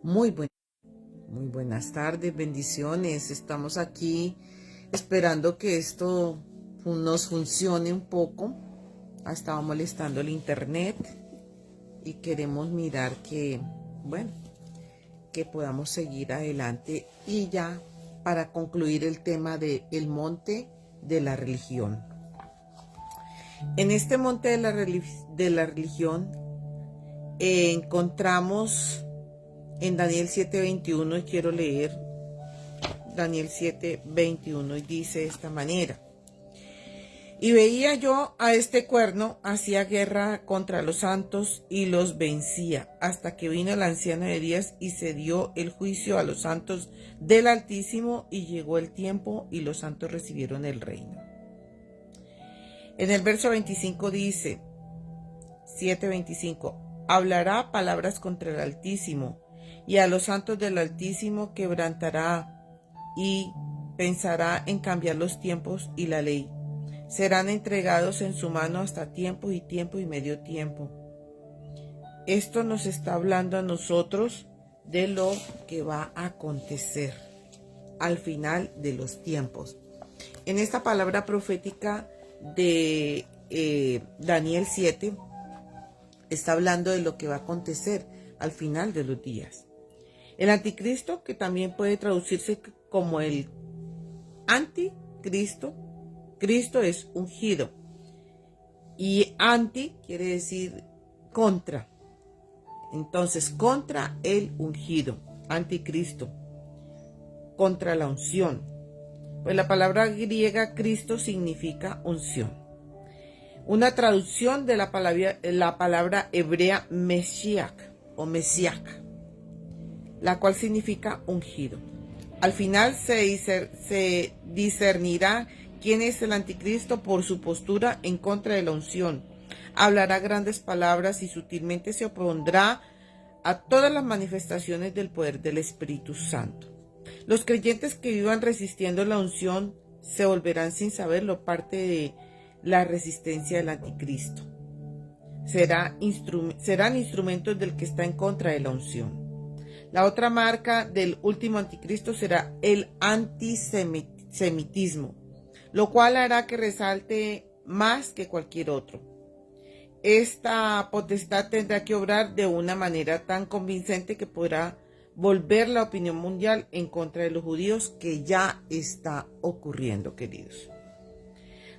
Muy buen- Muy buenas tardes, bendiciones. Estamos aquí esperando que esto nos funcione un poco. Ha estado molestando el internet y queremos mirar que podamos seguir adelante y ya para concluir el tema de el monte de la religión. En este monte de la religión encontramos en Daniel 7:21 y quiero leer Daniel 7:21 y dice de esta manera: y veía yo a este cuerno, hacía guerra contra los santos y los vencía, hasta que vino el anciano de días y se dio el juicio a los santos del Altísimo, y llegó el tiempo y los santos recibieron el reino. En el verso 25 dice, 7:25, hablará palabras contra el Altísimo, y a los santos del Altísimo quebrantará, y pensará en cambiar los tiempos y la ley. Serán entregados en su mano hasta tiempo y medio tiempo. Esto nos está hablando a nosotros de lo que va a acontecer al final de los tiempos. En esta palabra profética de Daniel 7 está hablando de lo que va a acontecer al final de los días. El anticristo, que también puede traducirse como el anticristo. Cristo es ungido y anti quiere decir contra. Entonces, contra el ungido, anticristo, contra la unción. Pues la palabra griega Cristo significa unción. Una traducción de la palabra hebrea Mesías o Mesías, la cual significa ungido. Al final se discernirá quién es el anticristo por su postura en contra de la unción. Hablará grandes palabras y sutilmente se opondrá a todas las manifestaciones del poder del Espíritu Santo. Los creyentes que vivan resistiendo la unción se volverán sin saberlo parte de la resistencia del anticristo. Serán instrumentos del que está en contra de la unción. La otra marca del último anticristo será el antisemitismo, lo cual hará que resalte más que cualquier otro. Esta potestad tendrá que obrar de una manera tan convincente que podrá volver la opinión mundial en contra de los judíos, que ya está ocurriendo, queridos.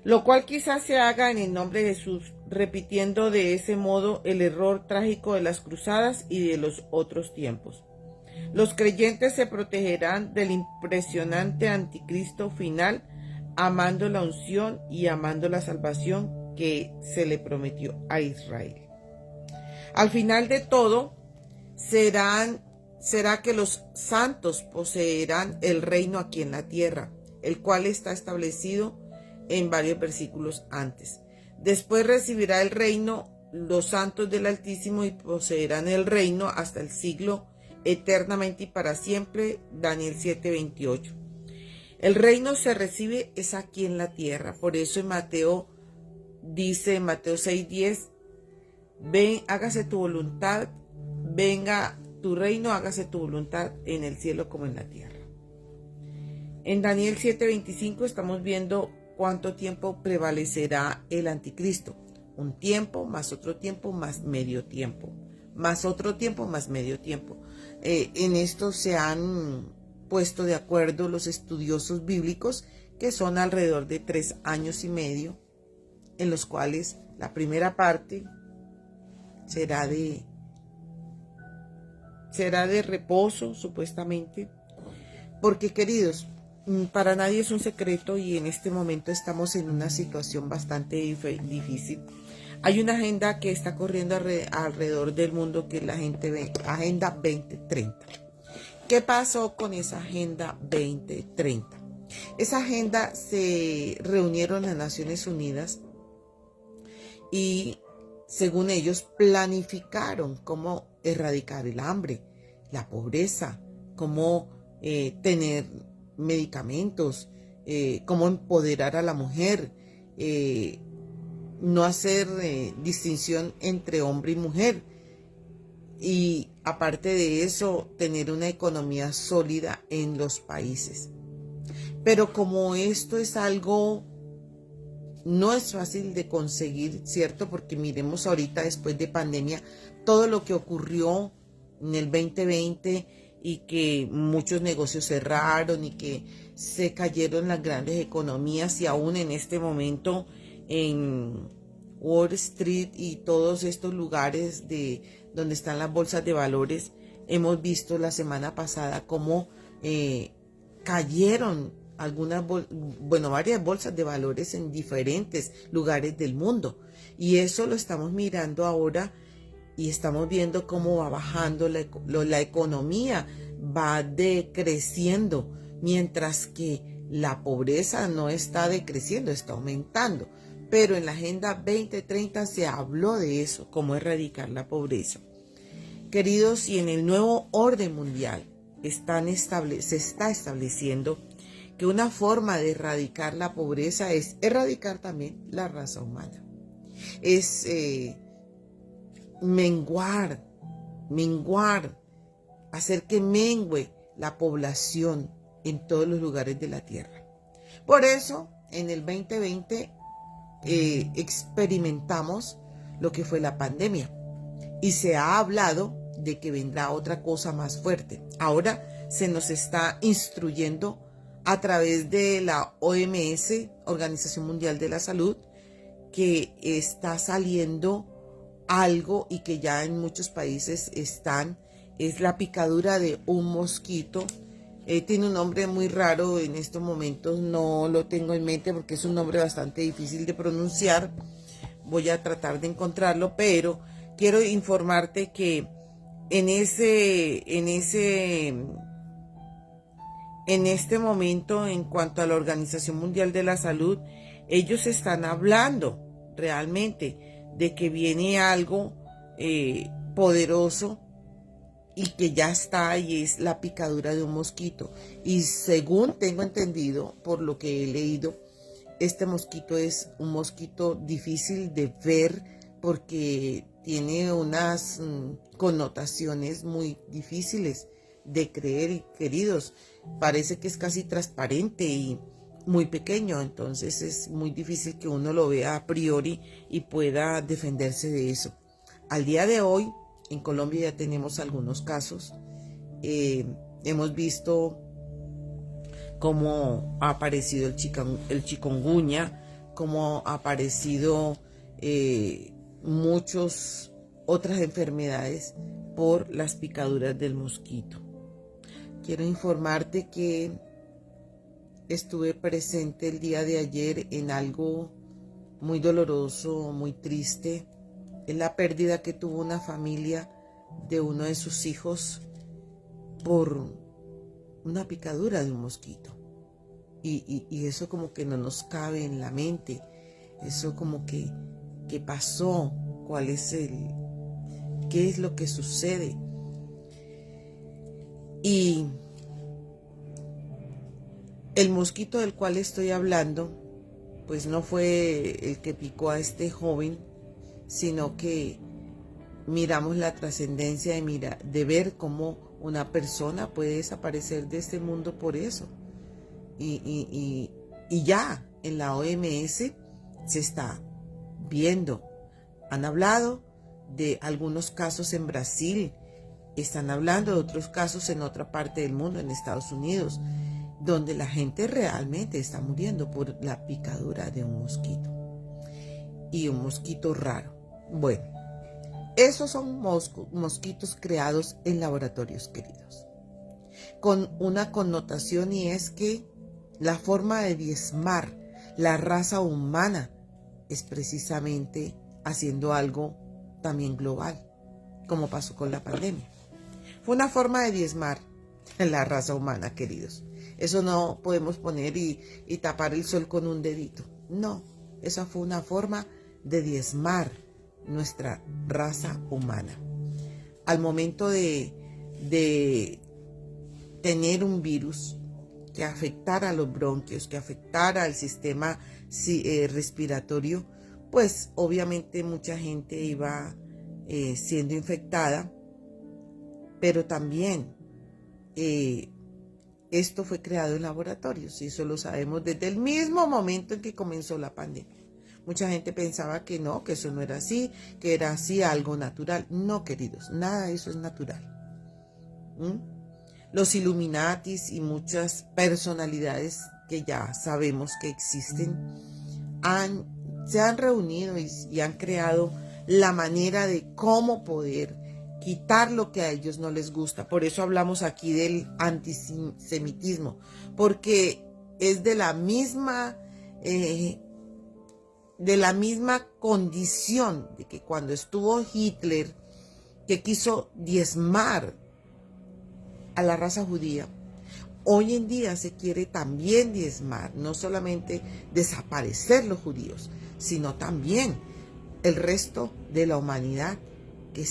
Lo cual quizás se haga en el nombre de Jesús, repitiendo de ese modo el error trágico de las cruzadas y de los otros tiempos. Los creyentes se protegerán del impresionante anticristo final, amando la unción y amando la salvación que se le prometió a Israel. Al final de todo, será que los santos poseerán el reino aquí en la tierra, el cual está establecido en varios versículos antes. Después recibirá el reino los santos del Altísimo y poseerán el reino hasta el siglo eternamente y para siempre. Daniel 7:28. El reino se recibe es aquí en la tierra. Por eso en Mateo dice, en Mateo 6:10, ven, hágase tu voluntad, venga tu reino, hágase tu voluntad en el cielo como en la tierra. En Daniel 7:25 estamos viendo cuánto tiempo prevalecerá el anticristo. Un tiempo, más otro tiempo, más medio tiempo. Más otro tiempo, más medio tiempo. En esto se han puesto de acuerdo los estudiosos bíblicos, que son alrededor de 3 años y medio, en los cuales la primera parte será de reposo, supuestamente, porque, queridos, para nadie es un secreto y en este momento estamos en una situación bastante difícil. Hay una agenda que está corriendo alrededor del mundo, que es la Agenda 2030. ¿Qué pasó con esa Agenda 2030? Esa agenda se reunieron en Naciones Unidas y, según ellos, planificaron cómo erradicar el hambre, la pobreza, cómo tener medicamentos, cómo empoderar a la mujer, no hacer distinción entre hombre y mujer, y aparte de eso, tener una economía sólida en los países. Pero como esto es algo, no es fácil de conseguir, ¿cierto? Porque miremos ahorita después de pandemia, todo lo que ocurrió en el 2020 y que muchos negocios cerraron y que se cayeron las grandes economías, y aún en este momento en Wall Street y todos estos lugares donde están las bolsas de valores, hemos visto la semana pasada cómo cayeron varias bolsas de valores en diferentes lugares del mundo. Y eso lo estamos mirando ahora y estamos viendo cómo va bajando la economía, va decreciendo, mientras que la pobreza no está decreciendo, está aumentando. Pero en la Agenda 2030 se habló de eso, cómo erradicar la pobreza. Queridos, y en el nuevo orden mundial se está estableciendo que una forma de erradicar la pobreza es erradicar también la raza humana. Es menguar, hacer que mengue la población en todos los lugares de la tierra. Por eso, en el 2020 experimentamos lo que fue la pandemia y se ha hablado de que vendrá otra cosa más fuerte. Ahora se nos está instruyendo a través de la OMS, Organización Mundial de la Salud, que está saliendo algo y que ya en muchos países es la picadura de un mosquito. Tiene un nombre muy raro, en estos momentos no lo tengo en mente porque es un nombre bastante difícil de pronunciar. Voy a tratar de encontrarlo, pero quiero informarte que en este momento, en cuanto a la Organización Mundial de la Salud, ellos están hablando realmente de que viene algo poderoso y que ya está, y es la picadura de un mosquito. Y según tengo entendido, por lo que he leído, este mosquito es un mosquito difícil de ver porque tiene unas connotaciones muy difíciles de creer, queridos. Parece que es casi transparente y muy pequeño, entonces es muy difícil que uno lo vea a priori y pueda defenderse de eso. Al día de hoy, en Colombia ya tenemos algunos casos. Hemos visto cómo ha aparecido el chikungunya, cómo ha aparecido muchas otras enfermedades por las picaduras del mosquito. Quiero informarte que estuve presente el día de ayer en algo muy doloroso, muy triste. Es la pérdida que tuvo una familia de uno de sus hijos por una picadura de un mosquito. Y eso como que no nos cabe en la mente. Eso como que ¿qué pasó? ¿Qué es lo que sucede? Y el mosquito del cual estoy hablando, pues no fue el que picó a este joven, sino que miramos la trascendencia de ver cómo una persona puede desaparecer de este mundo por eso. Y ya en la OMS se está viendo. Han hablado de algunos casos en Brasil, están hablando de otros casos en otra parte del mundo, en Estados Unidos, donde la gente realmente está muriendo por la picadura de un mosquito. Y un mosquito raro. Bueno, esos son mosquitos creados en laboratorios, queridos, con una connotación, y es que la forma de diezmar la raza humana es precisamente haciendo algo también global, como pasó con la pandemia. Fue una forma de diezmar la raza humana, queridos. Eso no podemos poner y tapar el sol con un dedito. No, esa fue una forma de diezmar nuestra raza humana. Al momento de tener un virus que afectara a los bronquios, que afectara al sistema respiratorio, pues obviamente mucha gente iba siendo infectada Pero también esto fue creado en laboratorios y eso lo sabemos desde el mismo momento en que comenzó la pandemia. Mucha gente pensaba que no, que eso no era así, que era así algo natural. No, queridos, nada de eso es natural. Los Illuminatis y muchas personalidades que ya sabemos que existen se han reunido y han creado la manera de cómo poder quitar lo que a ellos no les gusta. Por eso hablamos aquí del antisemitismo, porque es de la misma condición de que cuando estuvo Hitler, que quiso diezmar a la raza judía, hoy en día se quiere también diezmar, no solamente desaparecer los judíos, sino también el resto de la humanidad que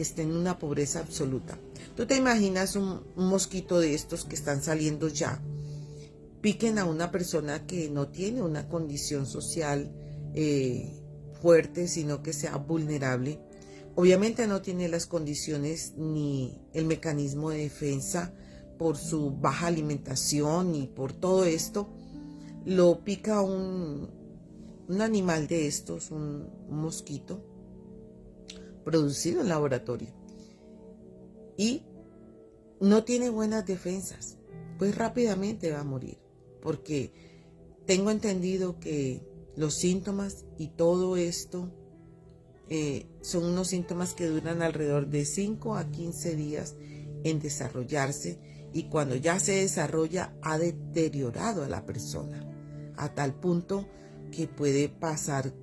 esté en una pobreza absoluta. ¿Tú te imaginas un mosquito de estos que están saliendo ya? Piquen a una persona que no tiene una condición social fuerte, sino que sea vulnerable. Obviamente no tiene las condiciones ni el mecanismo de defensa por su baja alimentación y por todo esto. Lo pica un animal de estos, un mosquito, producido en laboratorio. Y no tiene buenas defensas, pues rápidamente va a morir. Porque tengo entendido que los síntomas y todo esto son unos síntomas que duran alrededor de 5 a 15 días en desarrollarse, y cuando ya se desarrolla ha deteriorado a la persona a tal punto que puede pasar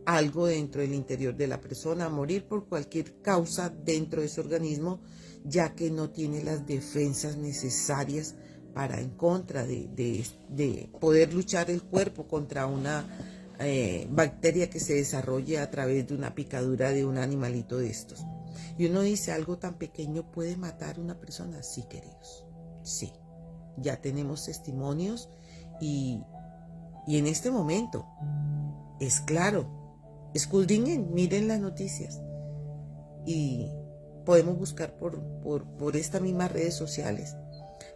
algo dentro del interior de la persona, morir por cualquier causa dentro de su organismo, ya que no tiene las defensas necesarias para en contra de poder luchar el cuerpo contra una bacteria que se desarrolle a través de una picadura de un animalito de estos. Y uno dice, ¿algo tan pequeño puede matar a una persona? Sí, queridos, sí. Ya tenemos testimonios y en este momento es claro. Escudriñen, miren las noticias y podemos buscar por estas mismas redes sociales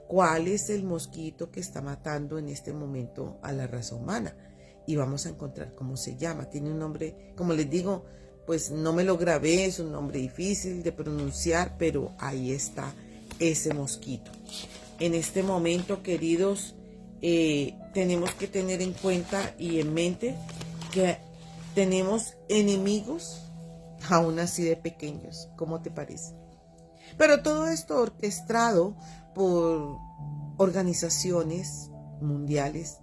cuál es el mosquito que está matando en este momento a la raza humana, y vamos a encontrar cómo se llama. Tiene un nombre, como les digo, pues no me lo grabé, es un nombre difícil de pronunciar, pero ahí está ese mosquito. En este momento, queridos, tenemos que tener en cuenta y en mente que tenemos enemigos aún así de pequeños. ¿Cómo te parece? Pero todo esto orquestado por organizaciones mundiales,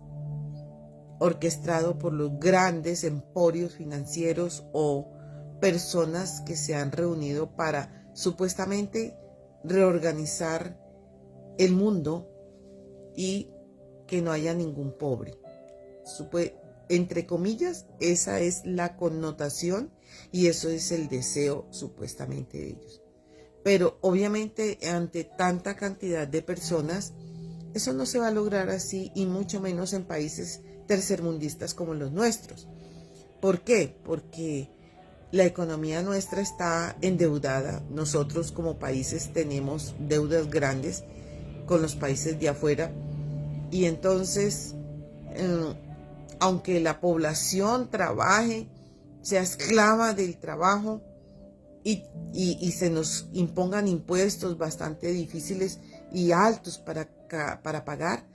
orquestado por los grandes emporios financieros o personas que se han reunido para supuestamente reorganizar el mundo y que no haya ningún pobre. Entre comillas, esa es la connotación y eso es el deseo supuestamente de ellos. Pero obviamente ante tanta cantidad de personas, eso no se va a lograr así, y mucho menos en países tercermundistas como los nuestros. ¿Por qué? Porque la economía nuestra está endeudada. Nosotros como países tenemos deudas grandes con los países de afuera, y entonces aunque la población trabaje, sea esclava del trabajo y se nos impongan impuestos bastante difíciles y altos para pagar,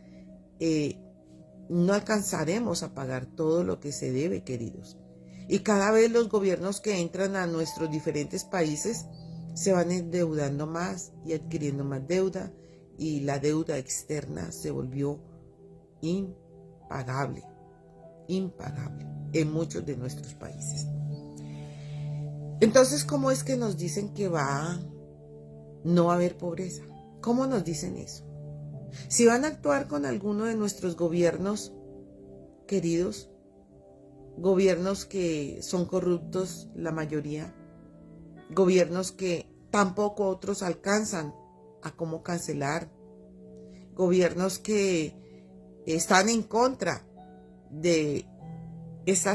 no alcanzaremos a pagar todo lo que se debe, queridos. Y cada vez los gobiernos que entran a nuestros diferentes países se van endeudando más y adquiriendo más deuda, y la deuda externa se volvió impagable en muchos de nuestros países. Entonces, ¿cómo es que nos dicen que no va a haber pobreza? ¿Cómo nos dicen eso? Si van a actuar con alguno de nuestros gobiernos, queridos, gobiernos que son corruptos la mayoría, gobiernos que tampoco otros alcanzan a cómo cancelar, gobiernos que están en contra de esa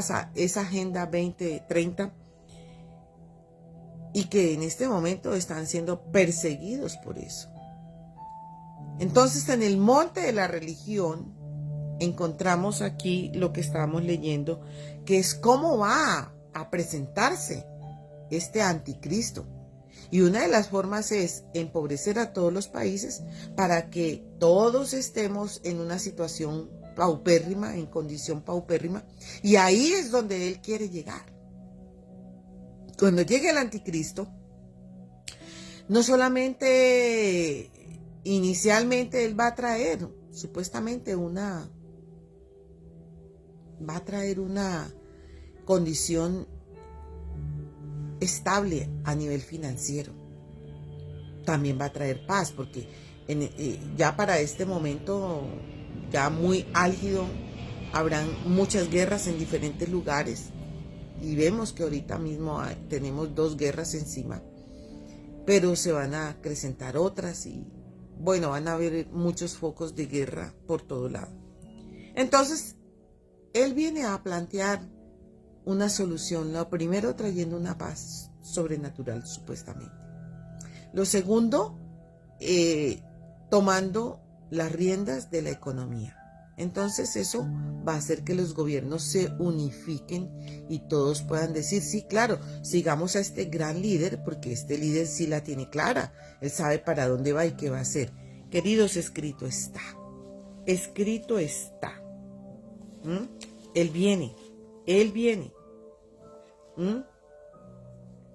Agenda 2030, y que en este momento están siendo perseguidos por eso. Entonces, en el monte de la religión encontramos aquí lo que estábamos leyendo, que es cómo va a presentarse este anticristo. Y una de las formas es empobrecer a todos los países para que todos estemos en una situación paupérrima, en condición paupérrima. Y ahí es donde él quiere llegar. Cuando llegue el anticristo, no solamente inicialmente él va a traer supuestamente una condición estable a nivel financiero. También va a traer paz, porque ya para este momento, ya muy álgido, habrán muchas guerras en diferentes lugares. Y vemos que ahorita mismo tenemos 2 guerras encima. Pero se van a acrecentar otras y, bueno, van a haber muchos focos de guerra por todo lado. Entonces, él viene a plantear una solución. Lo primero, trayendo una paz sobrenatural, supuestamente. Lo segundo, tomando las riendas de la economía. Entonces eso va a hacer que los gobiernos se unifiquen y todos puedan decir, sí, claro, sigamos a este gran líder, porque este líder sí la tiene clara. Él sabe para dónde va y qué va a hacer. Queridos, escrito está. Escrito está. Él viene. Él viene.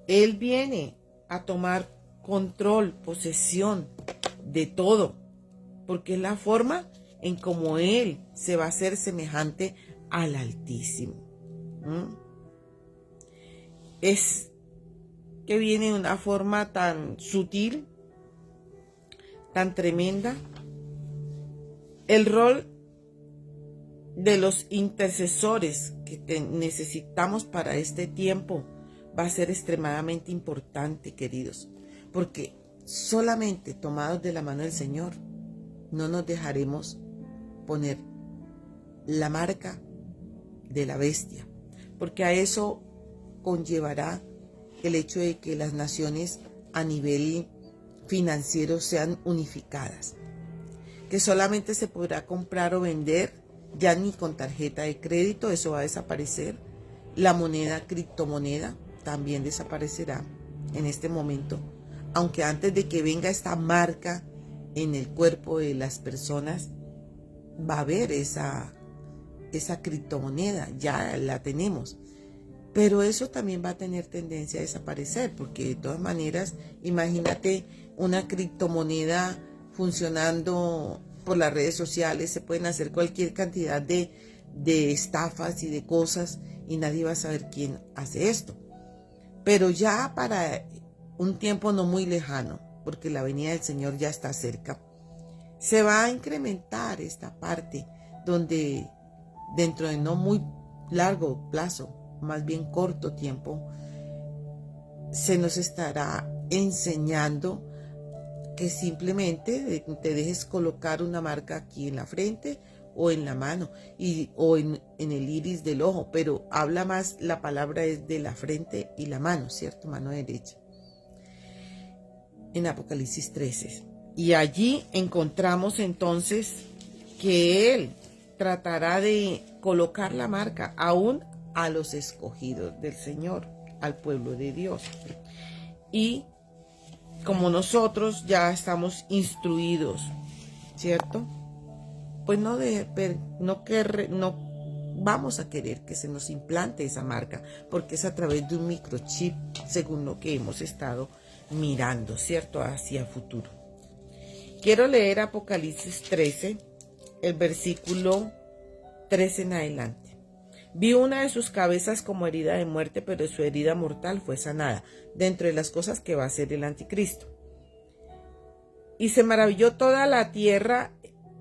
Él viene a tomar control, posesión de todo, porque es la forma en cómo él se va a hacer semejante al Altísimo. Es que viene de una forma tan sutil, tan tremenda. El rol de los intercesores que necesitamos para este tiempo va a ser extremadamente importante, queridos, porque solamente tomados de la mano del Señor no nos dejaremos poner la marca de la bestia, porque a eso conllevará el hecho de que las naciones a nivel financiero sean unificadas, que solamente se podrá comprar o vender ya ni con tarjeta de crédito, eso va a desaparecer. La moneda, criptomoneda, también desaparecerá en este momento, aunque antes de que venga esta marca en el cuerpo de las personas, va a haber esa criptomoneda, ya la tenemos. Pero eso también va a tener tendencia a desaparecer, porque de todas maneras, imagínate una criptomoneda funcionando por las redes sociales, se pueden hacer cualquier cantidad de estafas y de cosas y nadie va a saber quién hace esto. Pero ya para un tiempo no muy lejano, porque la venida del Señor ya está cerca, se va a incrementar esta parte donde dentro de no muy largo plazo, más bien corto tiempo, se nos estará enseñando que simplemente te dejes colocar una marca aquí en la frente o en la mano o en el iris del ojo, pero habla más, la palabra es de la frente y la mano, ¿cierto? Mano derecha. En Apocalipsis 13. Y allí encontramos entonces que él tratará de colocar la marca aún a los escogidos del Señor, al pueblo de Dios. Y como nosotros ya estamos instruidos, ¿cierto? Pues no vamos a querer que se nos implante esa marca, porque es a través de un microchip, según lo que hemos estado mirando, ¿cierto? Hacia el futuro. Quiero leer Apocalipsis 13, el versículo 13 en adelante. Vi una de sus cabezas como herida de muerte, pero su herida mortal fue sanada, dentro de las cosas que va a hacer el anticristo. Y se maravilló toda la tierra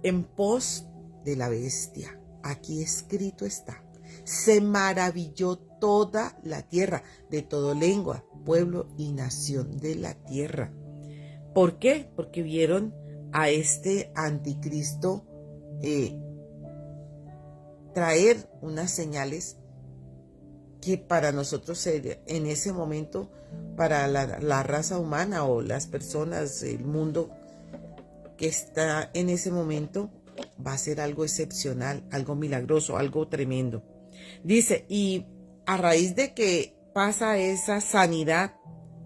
en pos de la bestia. Aquí escrito está. Se maravilló toda la tierra, de toda lengua, pueblo y nación de la tierra. ¿Por qué? Porque vieron a este anticristo traer unas señales que para nosotros en ese momento, para la raza humana o las personas, el mundo que está en ese momento, va a ser algo excepcional, algo milagroso, algo tremendo. Dice, y a raíz de que pasa esa sanidad,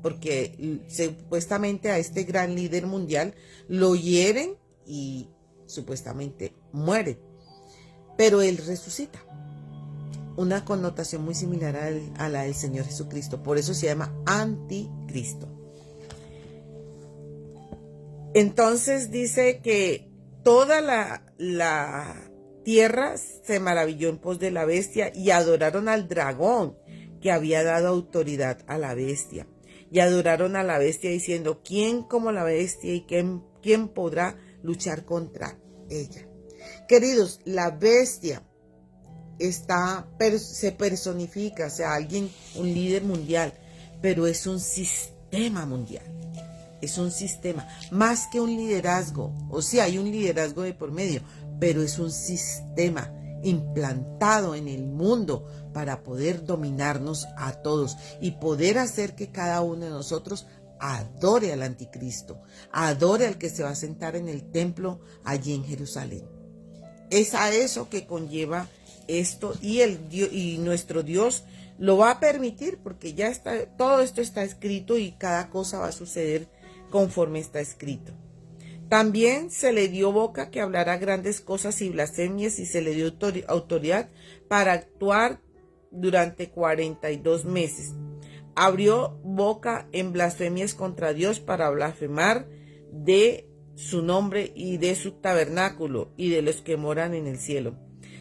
porque supuestamente a este gran líder mundial lo hieren y supuestamente muere, pero él resucita. Una connotación muy similar a la del Señor Jesucristo, por eso se llama anticristo. Entonces dice que toda la tierra se maravilló en pos de la bestia y adoraron al dragón que había dado autoridad a la bestia. Y adoraron a la bestia diciendo, ¿quién como la bestia y quién podrá luchar contra ella? Queridos, la bestia se personifica, o sea, alguien, un líder mundial, pero es un sistema mundial. Es un sistema, más que un liderazgo. O sea, hay un liderazgo de por medio, pero es un sistema implantado en el mundo para poder dominarnos a todos y poder hacer que cada uno de nosotros adore al anticristo, adore al que se va a sentar en el templo allí en Jerusalén. Es a eso que conlleva esto, y nuestro Dios lo va a permitir porque ya está, todo esto está escrito y cada cosa va a suceder conforme está escrito. También se le dio boca que hablara grandes cosas y blasfemias, y se le dio autoridad para actuar durante 42 meses. Abrió boca en blasfemias contra Dios para blasfemar de su nombre y de su tabernáculo y de los que moran en el cielo.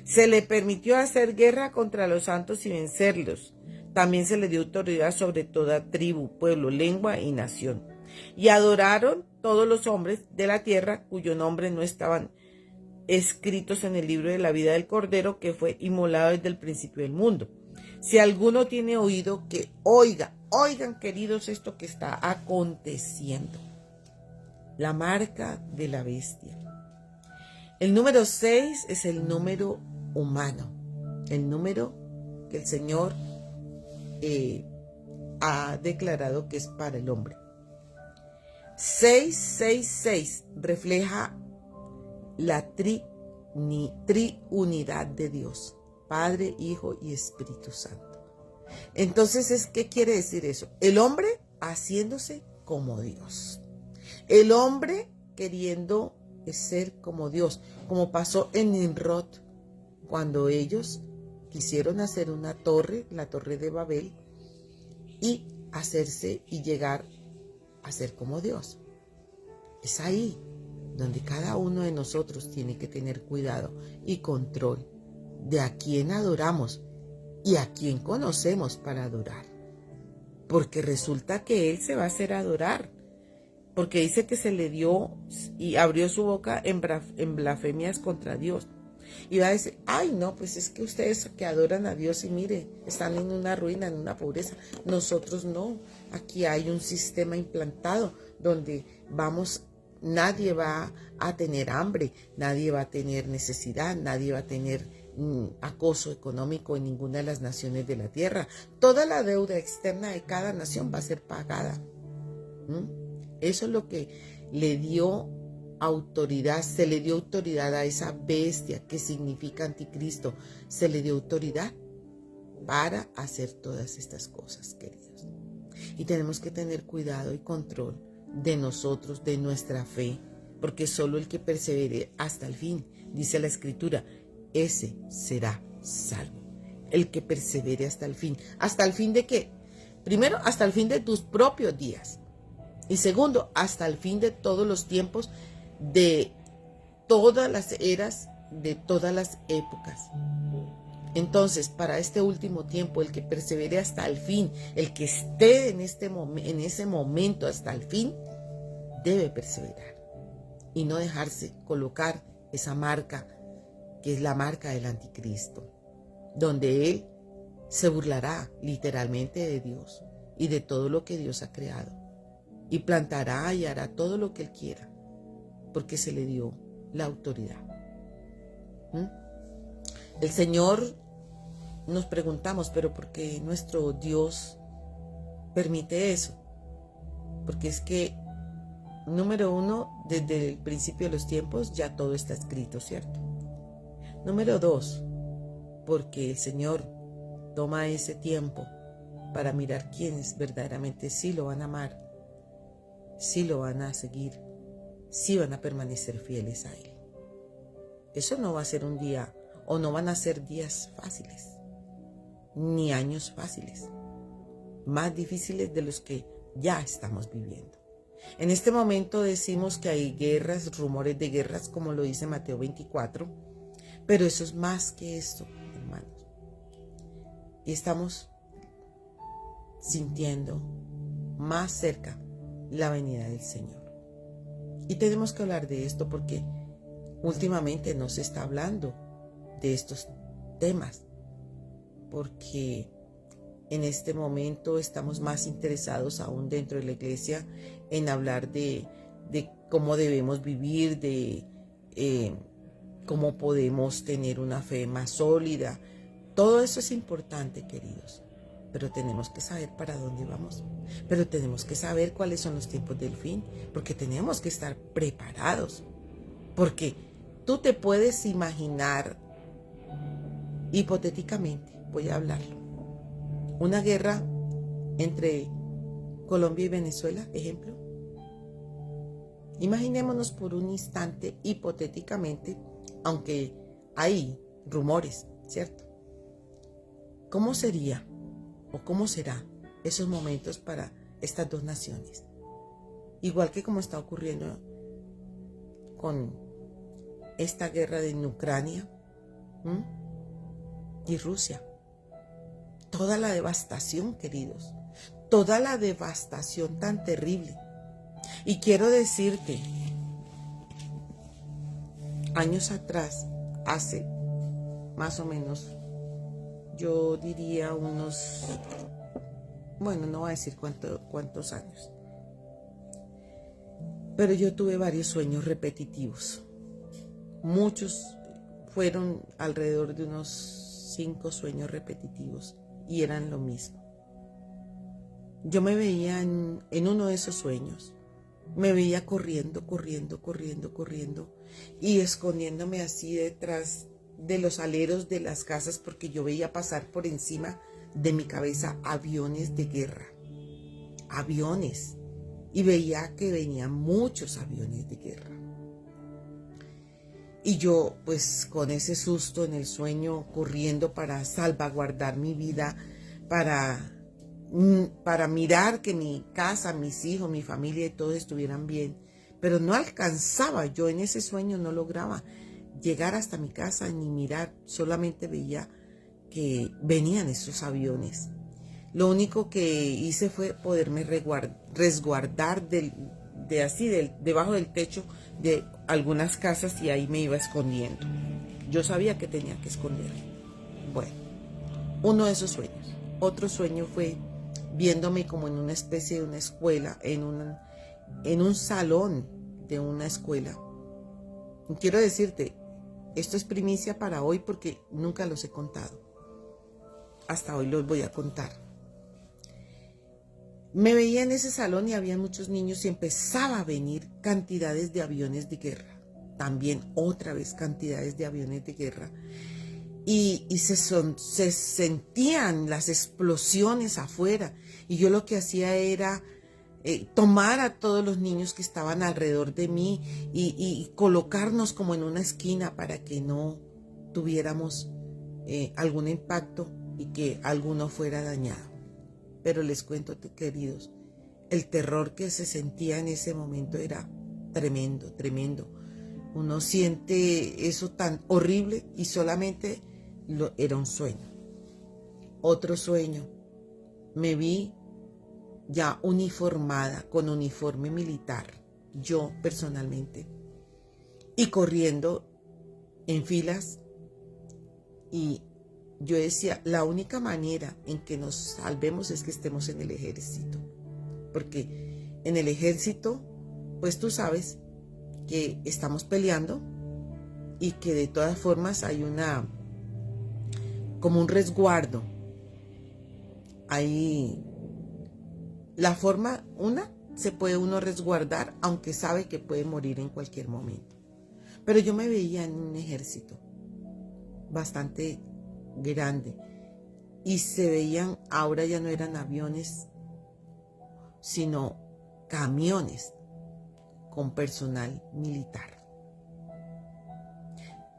Se le permitió hacer guerra contra los santos y vencerlos. También se le dio autoridad sobre toda tribu, pueblo, lengua y nación. Y adoraron todos los hombres de la tierra cuyo nombre no estaban escritos en el libro de la vida del Cordero, que fue inmolado desde el principio del mundo. Si alguno tiene oído, que oiga. Oigan, queridos, esto que está aconteciendo. La marca de la bestia. El número 6 es el número humano, el número que el Señor ha declarado que es para el hombre. 666 refleja la triunidad de Dios, Padre, Hijo y Espíritu Santo. Entonces, ¿qué quiere decir eso? El hombre haciéndose como Dios. El hombre queriendo ser como Dios, como pasó en Nimrod, cuando ellos quisieron hacer una torre, la torre de Babel, y hacerse y llegar a ser como Dios. Es ahí donde cada uno de nosotros tiene que tener cuidado y control de a quién adoramos y a quién conocemos para adorar. Porque resulta que Él se va a hacer adorar. Porque dice que se le dio y abrió su boca en blasfemias contra Dios. Y va a decir, ay no, pues es que ustedes que adoran a Dios y mire, están en una ruina, en una pobreza. Nosotros no. Aquí hay un sistema implantado donde nadie va a tener hambre, nadie va a tener necesidad, nadie va a tener acoso económico en ninguna de las naciones de la tierra. Toda la deuda externa de cada nación va a ser pagada. Eso es lo que le dio autoridad, se le dio autoridad a esa bestia que significa anticristo. Se le dio autoridad para hacer todas estas cosas, queridos. Y tenemos que tener cuidado y control de nosotros, de nuestra fe, porque solo el que persevere hasta el fin, dice la Escritura, ese será salvo. El que persevere hasta el fin. ¿Hasta el fin de qué? Primero, hasta el fin de tus propios días. Y segundo, hasta el fin de todos los tiempos, de todas las eras, de todas las épocas. Entonces, para este último tiempo, el que persevere hasta el fin, el que esté en ese momento hasta el fin, debe perseverar y no dejarse colocar esa marca, que es la marca del anticristo, donde él se burlará literalmente de Dios y de todo lo que Dios ha creado, y plantará y hará todo lo que él quiera, porque se le dio la autoridad. El Señor nos preguntamos, pero ¿por qué nuestro Dios permite eso? Porque es que, número uno, desde el principio de los tiempos ya todo está escrito, ¿cierto? Número dos, porque el Señor toma ese tiempo para mirar quiénes verdaderamente sí lo van a amar, sí lo van a seguir, sí van a permanecer fieles a Él. Eso no va a ser un día, o no van a ser días fáciles, ni años fáciles, más difíciles de los que ya estamos viviendo. En este momento decimos que hay guerras, rumores de guerras, como lo dice Mateo 24, pero eso es más que esto, hermanos. Y estamos sintiendo más cerca la venida del Señor. Y tenemos que hablar de esto porque últimamente no se está hablando de estos temas, porque en este momento estamos más interesados aún dentro de la iglesia en hablar de cómo debemos vivir, de cómo podemos tener una fe más sólida. Todo eso es importante, queridos, pero tenemos que saber para dónde vamos, pero tenemos que saber cuáles son los tiempos del fin, porque tenemos que estar preparados, porque tú te puedes imaginar, hipotéticamente, voy a hablarlo, una guerra entre Colombia y Venezuela, ejemplo. Imaginémonos por un instante, hipotéticamente, aunque hay rumores, ¿cierto? ¿Cómo sería o cómo será esos momentos para estas dos naciones? Igual que como está ocurriendo con esta guerra en Ucrania y Rusia. Toda la devastación, queridos, toda la devastación tan terrible. Y quiero decirte, años atrás, hace más o menos, yo diría unos, bueno, no voy a decir cuántos años, pero yo tuve varios sueños repetitivos. Muchos fueron alrededor de unos 5 sueños repetitivos y eran lo mismo. Yo me veía en uno de esos sueños, me veía corriendo y escondiéndome así detrás de los aleros de las casas porque yo veía pasar por encima de mi cabeza aviones de guerra, aviones, y veía que venían muchos aviones de guerra. Y yo, pues, con ese susto en el sueño, corriendo para salvaguardar mi vida, para mirar que mi casa, mis hijos, mi familia y todos estuvieran bien. Pero no alcanzaba, yo en ese sueño no lograba llegar hasta mi casa ni mirar, solamente veía que venían esos aviones. Lo único que hice fue poderme resguardar debajo del techo de algunas casas y ahí me iba escondiendo. Yo sabía que tenía que esconderme. Bueno, uno de esos sueños. Otro sueño fue viéndome como en una especie de una escuela, en un salón de una escuela. Y quiero decirte, esto es primicia para hoy porque nunca los he contado. Hasta hoy los voy a contar. Me veía en ese salón y había muchos niños y empezaba a venir cantidades de aviones de guerra. También otra vez cantidades de aviones de guerra. Y se sentían las explosiones afuera. Y yo lo que hacía era tomar a todos los niños que estaban alrededor de mí y colocarnos como en una esquina para que no tuviéramos algún impacto y que alguno fuera dañado. Pero les cuento, queridos, el terror que se sentía en ese momento era tremendo, tremendo. Uno siente eso tan horrible y solamente era un sueño. Otro sueño, me vi ya uniformada, con uniforme militar, yo personalmente, y corriendo en filas, y yo decía, la única manera en que nos salvemos es que estemos en el ejército, porque en el ejército, pues tú sabes que estamos peleando y que de todas formas hay una como un resguardo. Ahí la forma, se puede uno resguardar, aunque sabe que puede morir en cualquier momento. Pero yo me veía en un ejército bastante grande y se veían, ahora ya no eran aviones, sino camiones con personal militar.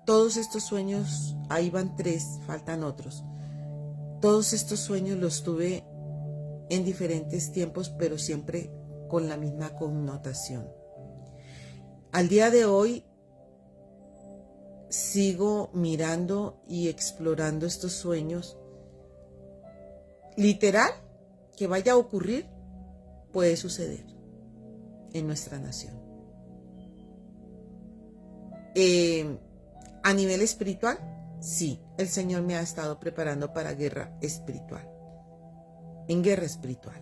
Todos estos sueños, ahí van 3, faltan otros. Todos estos sueños los tuve en diferentes tiempos, pero siempre con la misma connotación. Al día de hoy sigo mirando y explorando estos sueños. Literal, que vaya a ocurrir, puede suceder en nuestra nación. A nivel espiritual, sí, el Señor me ha estado preparando para guerra espiritual, en guerra espiritual.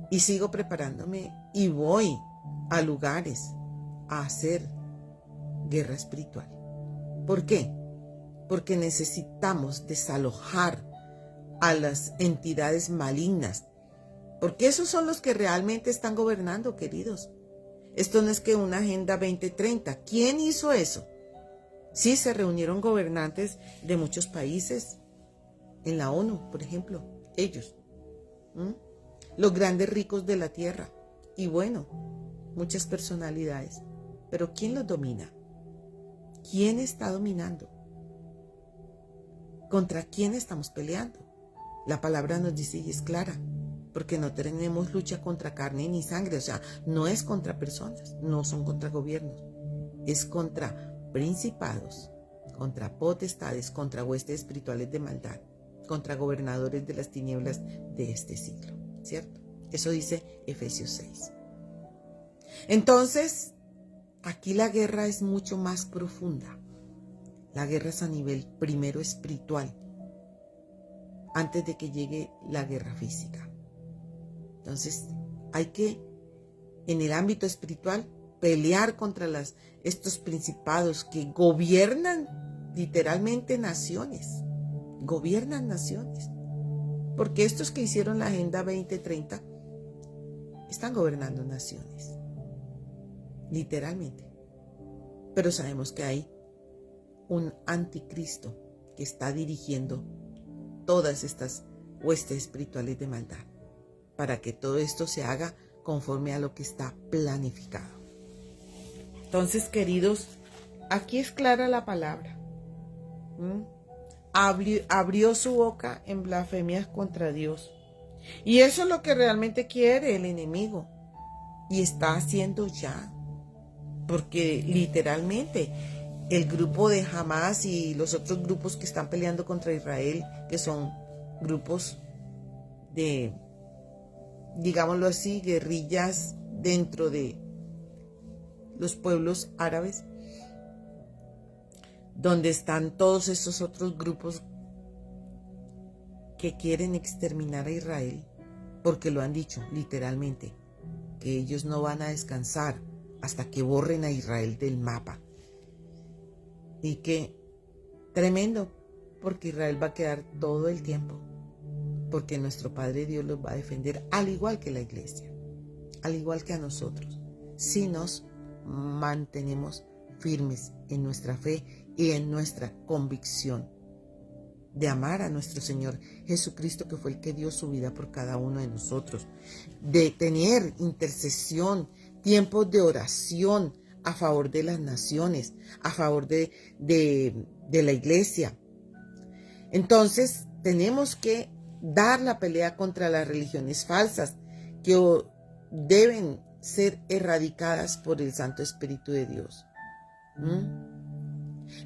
Y sigo preparándome y voy a lugares a hacer guerra espiritual. ¿Por qué? Porque necesitamos desalojar a las entidades malignas, porque esos son los que realmente están gobernando, queridos. Esto no es que una Agenda 2030. ¿Quién hizo eso? Sí, se reunieron gobernantes de muchos países en la ONU, por ejemplo, ellos, los grandes ricos de la tierra, y bueno, muchas personalidades. Pero ¿quién los domina? ¿Quién está dominando? ¿Contra quién estamos peleando? La palabra nos dice y es clara, porque no tenemos lucha contra carne ni sangre, o sea, no es contra personas, no son contra gobiernos, es contra principados, contra potestades, contra huestes espirituales de maldad, contra gobernadores de las tinieblas de este siglo, ¿cierto? Eso dice Efesios 6. Entonces, aquí la guerra es mucho más profunda. La guerra es a nivel primero espiritual, antes de que llegue la guerra física. Entonces, hay que, en el ámbito espiritual, pelear contra estos principados que gobiernan literalmente naciones. Gobiernan naciones. Porque estos que hicieron la Agenda 2030 están gobernando naciones. Literalmente. Pero sabemos que hay un anticristo que está dirigiendo todas estas huestes espirituales de maldad, para que todo esto se haga conforme a lo que está planificado. Entonces, queridos, aquí es clara la palabra. Abrió su boca en blasfemias contra Dios. Y eso es lo que realmente quiere el enemigo. Y está haciendo ya. Porque literalmente el grupo de Hamas y los otros grupos que están peleando contra Israel, que son grupos de, digámoslo así, guerrillas dentro de los pueblos árabes, donde están todos estos otros grupos que quieren exterminar a Israel, porque lo han dicho literalmente, que ellos no van a descansar hasta que borren a Israel del mapa. Y que tremendo, porque Israel va a quedar todo el tiempo, porque nuestro Padre Dios los va a defender, al igual que la iglesia, al igual que a nosotros, si nos mantenemos firmes en nuestra fe y en nuestra convicción de amar a nuestro Señor Jesucristo, que fue el que dio su vida por cada uno de nosotros, de tener intercesión, tiempos de oración a favor de las naciones, a favor de la iglesia. Entonces tenemos que dar la pelea contra las religiones falsas que deben ser erradicadas por el Santo Espíritu de Dios.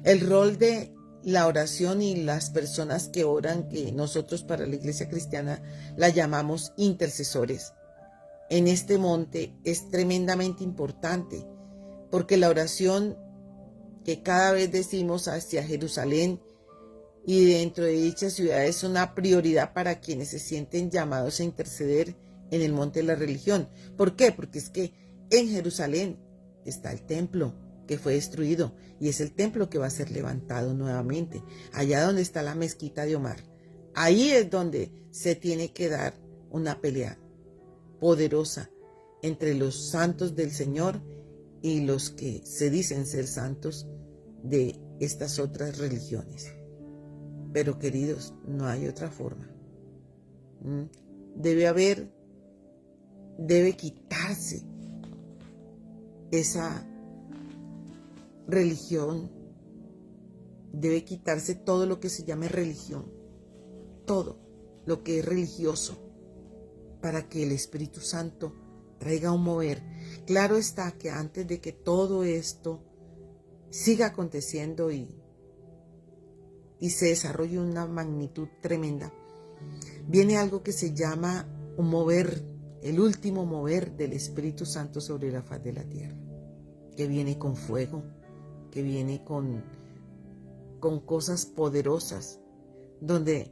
El rol de la oración y las personas que oran, que nosotros para la iglesia cristiana la llamamos intercesores, en este monte es tremendamente importante, porque la oración que cada vez decimos hacia Jerusalén y dentro de dicha ciudad es una prioridad para quienes se sienten llamados a interceder en el monte de la religión. ¿Por qué? Porque es que en Jerusalén está el templo, que fue destruido, y es el templo que va a ser levantado nuevamente, allá donde está la mezquita de Omar. Ahí es donde se tiene que dar una pelea poderosa entre los santos del Señor y los que se dicen ser santos de estas otras religiones. Pero queridos, no hay otra forma. Debe quitarse esa religión, debe quitarse todo lo que se llame religión, todo lo que es religioso, para que el Espíritu Santo traiga un mover. Claro está que antes de que todo esto siga aconteciendo y se desarrolle una magnitud tremenda, viene algo que se llama un mover, el último mover del Espíritu Santo sobre la faz de la tierra, que viene con fuego, que viene con cosas poderosas, donde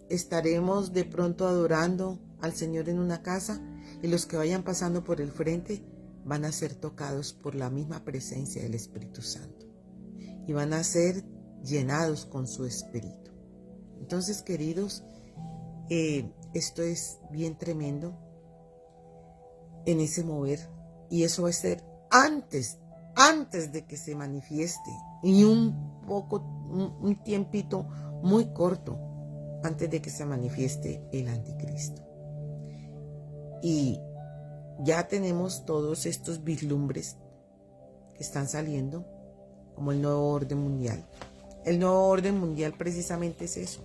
estaremos de pronto adorando al Señor en una casa, y los que vayan pasando por el frente van a ser tocados por la misma presencia del Espíritu Santo y van a ser llenados con su Espíritu. Entonces, queridos, esto es bien tremendo en ese mover, y eso va a ser antes de que se manifieste, y un tiempito muy corto antes de que se manifieste el anticristo. Y ya tenemos todos estos vislumbres que están saliendo, como el nuevo orden mundial. El nuevo orden mundial precisamente es eso.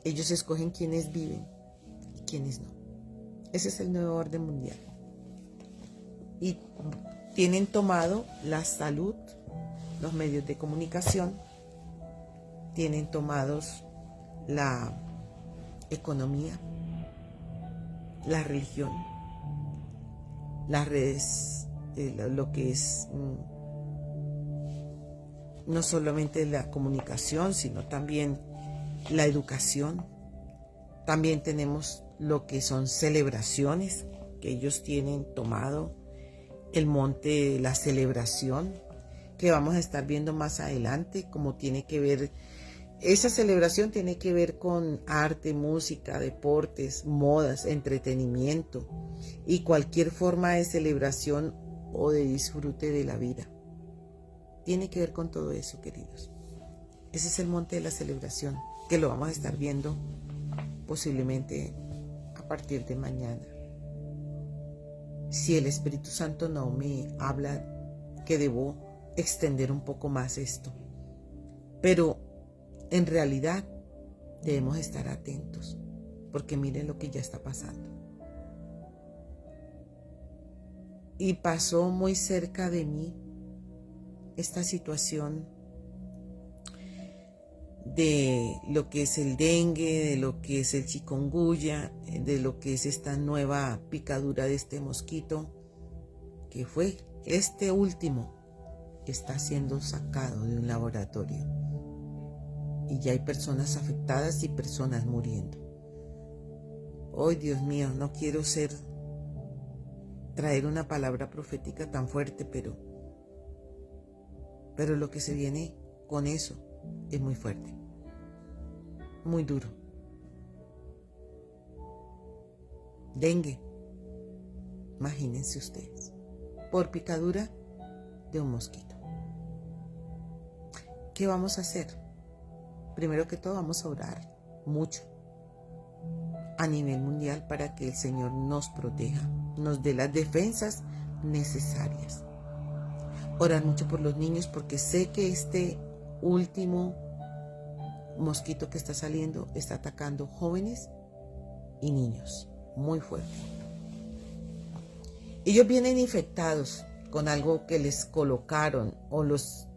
Ellos escogen quiénes viven y quiénes no. Ese es el nuevo orden mundial. Y tienen tomado la salud, los medios de comunicación, tienen tomados la economía, la religión, las redes, lo que es no solamente la comunicación, sino también la educación. También tenemos lo que son celebraciones, que ellos tienen tomado el monte de la celebración, que vamos a estar viendo más adelante, cómo tiene que ver. Esa celebración tiene que ver con arte, música, deportes, modas, entretenimiento y cualquier forma de celebración o de disfrute de la vida. Tiene que ver con todo eso, queridos. Ese es el monte de la celebración, que lo vamos a estar viendo posiblemente a partir de mañana. Si el Espíritu Santo no me habla, que debo extender un poco más esto. Pero en realidad debemos estar atentos, porque miren lo que ya está pasando. Y pasó muy cerca de mí esta situación de lo que es el dengue, de lo que es el chikungunya, de lo que es esta nueva picadura de este mosquito, que fue este último que está siendo sacado de un laboratorio. Y ya hay personas afectadas y personas muriendo. Oh, Dios mío, no quiero traer una palabra profética tan fuerte, pero lo que se viene con eso es muy fuerte, muy duro. Dengue, imagínense ustedes, por picadura de un mosquito. ¿Qué vamos a hacer? Primero que todo vamos a orar mucho a nivel mundial para que el Señor nos proteja, nos dé las defensas necesarias. Orar mucho por los niños, porque sé que este último mosquito que está saliendo está atacando jóvenes y niños muy fuerte. Ellos vienen infectados con algo que les colocaron o los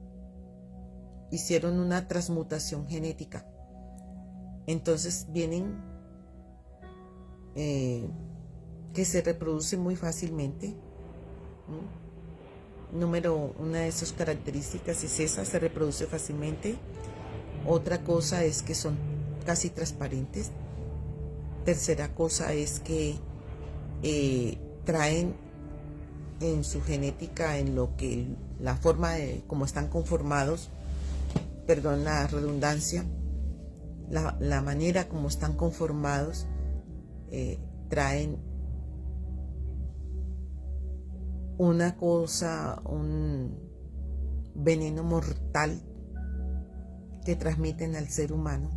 hicieron una transmutación genética. Entonces vienen que se reproducen muy fácilmente. Una de sus características es esa, se reproduce fácilmente. Otra cosa es que son casi transparentes. Tercera cosa es que traen en su genética, en lo que la forma de cómo están conformados, perdón la redundancia, la manera como están conformados, traen una cosa, un veneno mortal que transmiten al ser humano.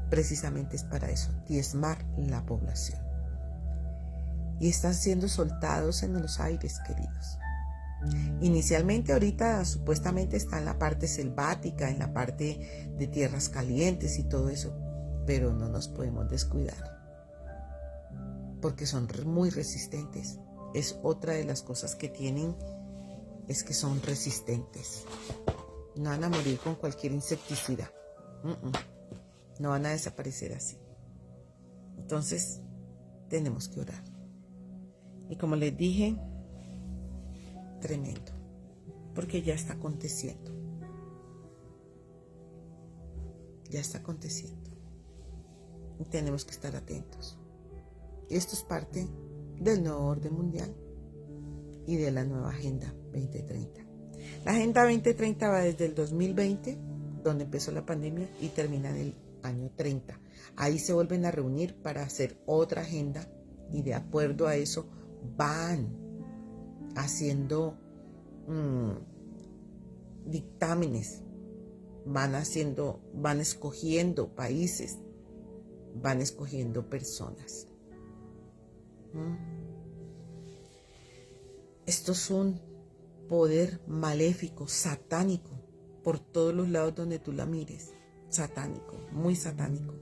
Precisamente es para eso, diezmar la población. Y están siendo soltados en los aires, queridos. Inicialmente, ahorita supuestamente está en la parte selvática, en la parte de tierras calientes y todo eso, pero no nos podemos descuidar, porque son muy resistentes. Es otra de las cosas que tienen, es que son resistentes. No van a morir con cualquier insecticida. No van a desaparecer así. Entonces, tenemos que orar. Y como les dije, tremendo, porque ya está aconteciendo. Ya está aconteciendo. Y tenemos que estar atentos. Esto es parte del nuevo orden mundial y de la nueva Agenda 2030. La Agenda 2030 va desde el 2020, donde empezó la pandemia, y termina en el año 30. Ahí se vuelven a reunir para hacer otra agenda, y de acuerdo a eso van haciendo dictámenes, van escogiendo países, van escogiendo personas. Esto es un poder maléfico, satánico, por todos los lados donde tú la mires. Satánico, muy satánico,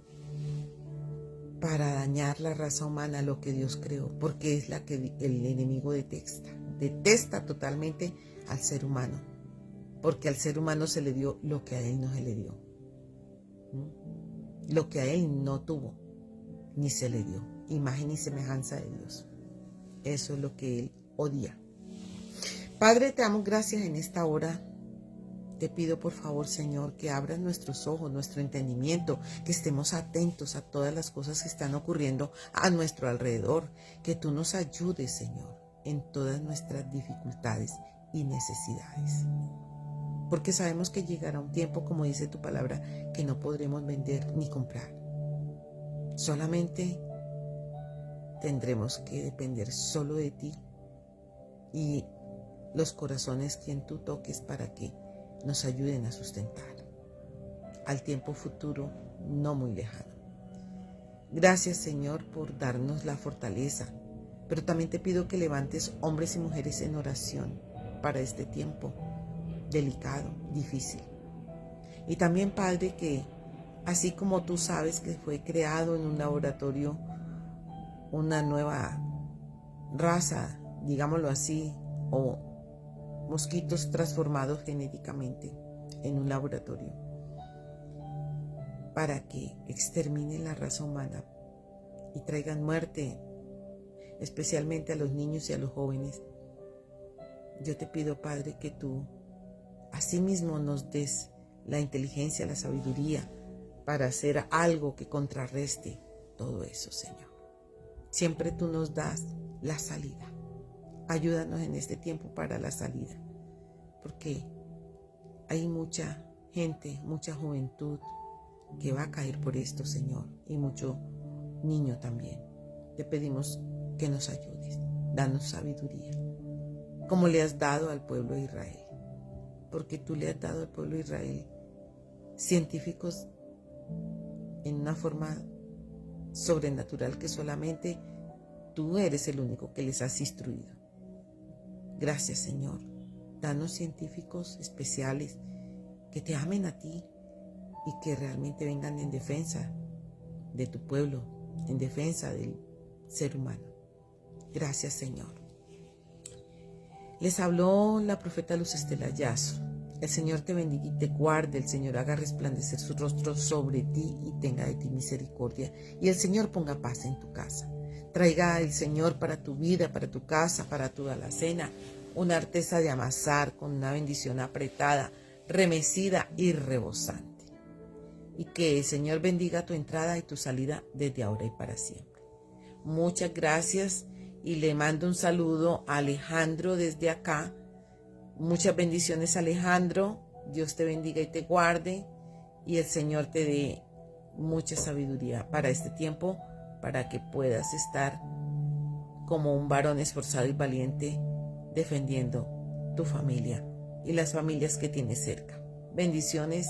para dañar la raza humana, lo que Dios creó, porque es la que el enemigo detesta totalmente al ser humano, porque al ser humano se le dio lo que a él no se le dio, lo que a él no tuvo, ni se le dio, imagen y semejanza de Dios. Eso es lo que él odia. Padre, te damos gracias en esta hora. Te pido por favor, Señor, que abras nuestros ojos, nuestro entendimiento, que estemos atentos a todas las cosas que están ocurriendo a nuestro alrededor, que tú nos ayudes, Señor, en todas nuestras dificultades y necesidades. Porque sabemos que llegará un tiempo, como dice tu palabra, que no podremos vender ni comprar. Solamente tendremos que depender solo de ti y los corazones quien tú toques para que nos ayuden a sustentar al tiempo futuro no muy lejano. Gracias, Señor, por darnos la fortaleza, pero también te pido que levantes hombres y mujeres en oración para este tiempo delicado, difícil. Y también, Padre, que así como tú sabes que fue creado en un laboratorio una nueva raza, digámoslo así, o mosquitos transformados genéticamente en un laboratorio para que exterminen la raza humana y traigan muerte, especialmente a los niños y a los jóvenes. Yo te pido, Padre, que tú asimismo nos des la inteligencia, la sabiduría para hacer algo que contrarreste todo eso, Señor. Siempre tú nos das la salida. Ayúdanos en este tiempo para la salida, porque hay mucha gente, mucha juventud que va a caer por esto, Señor, y mucho niño también. Te pedimos que nos ayudes, danos sabiduría, como le has dado al pueblo de Israel, porque tú le has dado al pueblo de Israel científicos en una forma sobrenatural que solamente tú eres el único que les has instruido. Gracias, Señor. Danos científicos especiales que te amen a ti y que realmente vengan en defensa de tu pueblo, en defensa del ser humano. Gracias, Señor. Les habló la profeta Luz Estela Yazo. El Señor te bendiga y te guarde, el Señor haga resplandecer su rostro sobre ti y tenga de ti misericordia, y el Señor ponga paz en tu casa. Traiga el Señor para tu vida, para tu casa, para tu alacena, una arteza de amasar con una bendición apretada, remecida y rebosante. Y que el Señor bendiga tu entrada y tu salida desde ahora y para siempre. Muchas gracias Y le mando un saludo a Alejandro desde acá. Muchas bendiciones, Alejandro. Dios te bendiga y te guarde. Y el Señor te dé mucha sabiduría para este tiempo, para que puedas estar como un varón esforzado y valiente defendiendo tu familia y las familias que tienes cerca. Bendiciones.